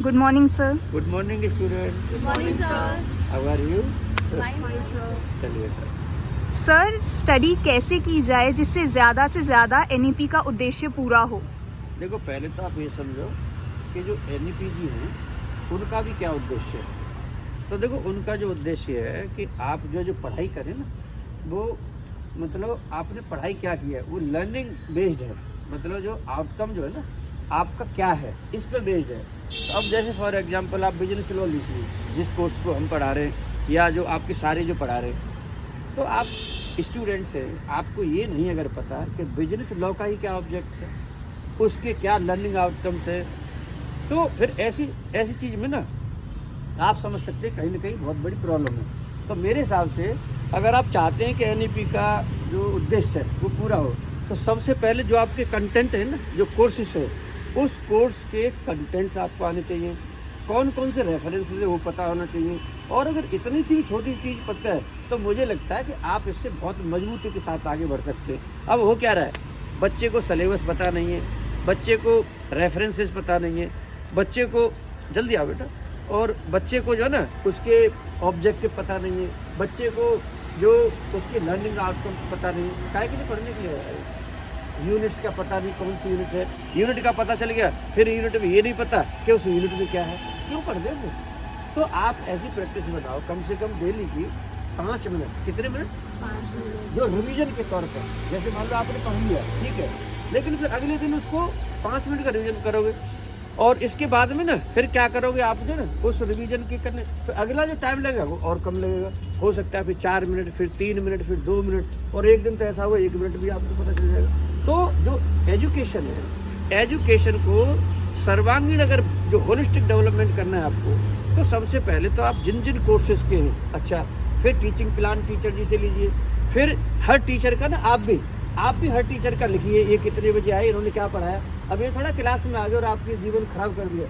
Good morning, sir. Good morning, student. Good morning, sir. How are you? Fine, sir. चलिए sir. Sir, study कैसे की जाए जिससे से ज़्यादा NEP का उद्देश्य पूरा हो? देखो, पहले तो आप ये समझो कि जो NEP जी हैं उनका भी क्या उद्देश्य है। तो देखो, उनका जो उद्देश्य है कि आप जो पढ़ाई करें ना, वो मतलब आपने पढ़ाई क्या किया है, वो लर्निंग बेस्ड है। मतलब जो आउटकम जो है ना आपका क्या है, इस पर बेस्ड है। तो अब जैसे फॉर एग्जांपल आप बिजनेस लॉ लीजिए, जिस कोर्स को हम पढ़ा रहे हैं या जो आपके सारे जो पढ़ा रहे हैं, तो आप स्टूडेंट से आपको ये नहीं अगर पता कि बिजनेस लॉ का ही क्या ऑब्जेक्ट है, उसके क्या लर्निंग आउटकम्स है, तो फिर ऐसी चीज़ में ना आप समझ सकते हैं कहीं ना कहीं बहुत बड़ी प्रॉब्लम है। तो मेरे हिसाब से अगर आप चाहते हैं कि NEP का जो उद्देश्य है वो पूरा हो, तो सबसे पहले जो आपके कंटेंट है ना, जो कोर्सेस है, उस कोर्स के कंटेंट्स आपको आने चाहिए, कौन कौन से रेफरेंसेस है वो पता होना चाहिए। और अगर इतनी सी भी छोटी चीज़ पता है तो मुझे लगता है कि आप इससे बहुत मजबूती के साथ आगे बढ़ सकते हैं। अब हो क्या रहा है, बच्चे को सिलेबस पता नहीं है, बच्चे को रेफरेंसेस पता नहीं है, बच्चे को जल्दी आओ बेटा, और बच्चे को जो है ना उसके ऑब्जेक्टिव पता नहीं है, बच्चे को जो उसकी लर्निंग आउटकम पता नहीं है। काहे के लिए पढ़ने के लिए है? यूनिट्स का पता नहीं कौन सी यूनिट है, यूनिट का पता चल गया, फिर यूनिट में ये नहीं पता कि उस यूनिट में क्या है, क्यों पढ़ दे वो? तो आप ऐसी प्रैक्टिस बनाओ कम से कम डेली की 5 मिनट। कितने मिनट? 5 मिनट। जो रिवीजन के तौर पर, जैसे मान लो आपने पढ़ लिया, ठीक है, लेकिन फिर अगले दिन उसको 5 मिनट का रिवीजन करोगे, और इसके बाद में ना फिर क्या करोगे आप जो ना उस रिवीजन के करने, तो अगला जो टाइम लगेगा वो और कम लगेगा। हो सकता है फिर 4 मिनट, फिर 3 मिनट, फिर 2 मिनट, और एक दिन तो ऐसा होगा 1 मिनट भी आपको पता चल जाएगा। तो जो एजुकेशन है, एजुकेशन को सर्वांगीण अगर जो होलिस्टिक डेवलपमेंट करना है आपको, तो सबसे पहले तो आप जिन जिन कोर्सेज के हैं, अच्छा, फिर टीचिंग प्लान टीचर जी से लीजिए, फिर हर टीचर का ना आप भी हर टीचर का लिखिए, ये कितने बजे आए, इन्होंने क्या पढ़ाया। अब ये थोड़ा क्लास में आ गए और आपके जीवन खराब कर दिया।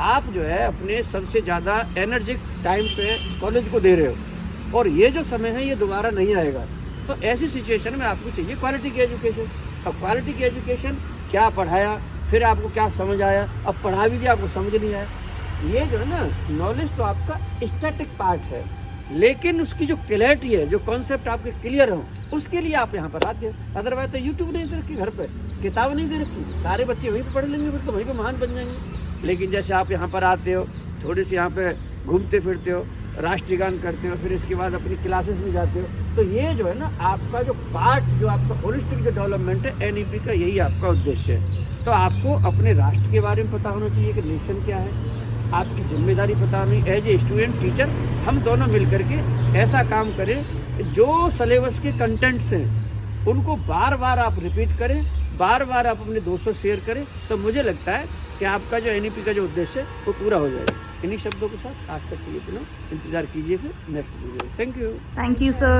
आप जो है अपने सबसे ज़्यादा एनर्जिक टाइम पे कॉलेज को दे रहे हो, और ये जो समय है ये दोबारा नहीं आएगा। तो ऐसी सिचुएशन में आपको चाहिए क्वालिटी की एजुकेशन। अब क्वालिटी की एजुकेशन, क्या पढ़ाया, फिर आपको क्या समझ आया, अब पढ़ा भी दिया आपको समझ नहीं आया, ये जो है ना नॉलेज तो आपका स्टैटिक पार्ट है, लेकिन उसकी जो क्लैरिटी है, जो कॉन्सेप्ट आपके क्लियर हो, उसके लिए आप यहाँ पर आते हैं। अदरवाइज तो यूट्यूब नहीं दे रखी, घर पे किताब नहीं दे रखी, सारे बच्चे वहीं पर पढ़ लेंगे, फिर तो वहीं पर महान बन जाएंगे। लेकिन जैसे आप यहाँ पर आते हो, थोड़ी सी यहाँ पे घूमते फिरते हो, राष्ट्रगान करते हो, फिर इसके बाद अपनी क्लासेस में जाते हो, तो ये जो है ना आपका जो पार्ट, जो आपका होलिस्टिक जो डेवलपमेंट है NEP का, यही आपका उद्देश्य है। तो आपको अपने राष्ट्र के बारे में पता होना चाहिए कि नेशन क्या है, आपकी जिम्मेदारी पता नहीं। एज ए स्टूडेंट टीचर हम दोनों मिल करके ऐसा काम करें, जो सिलेबस के कंटेंट्स हैं उनको बार बार आप रिपीट करें, बार बार आप अपने दोस्तों से शेयर करें, तो मुझे लगता है कि आपका जो NEP का जो उद्देश्य है वो पूरा हो जाएगा। इन्हीं शब्दों के साथ आज तक के लिए इंतजार कीजिए फिर next video. Thank you. Thank you, sir.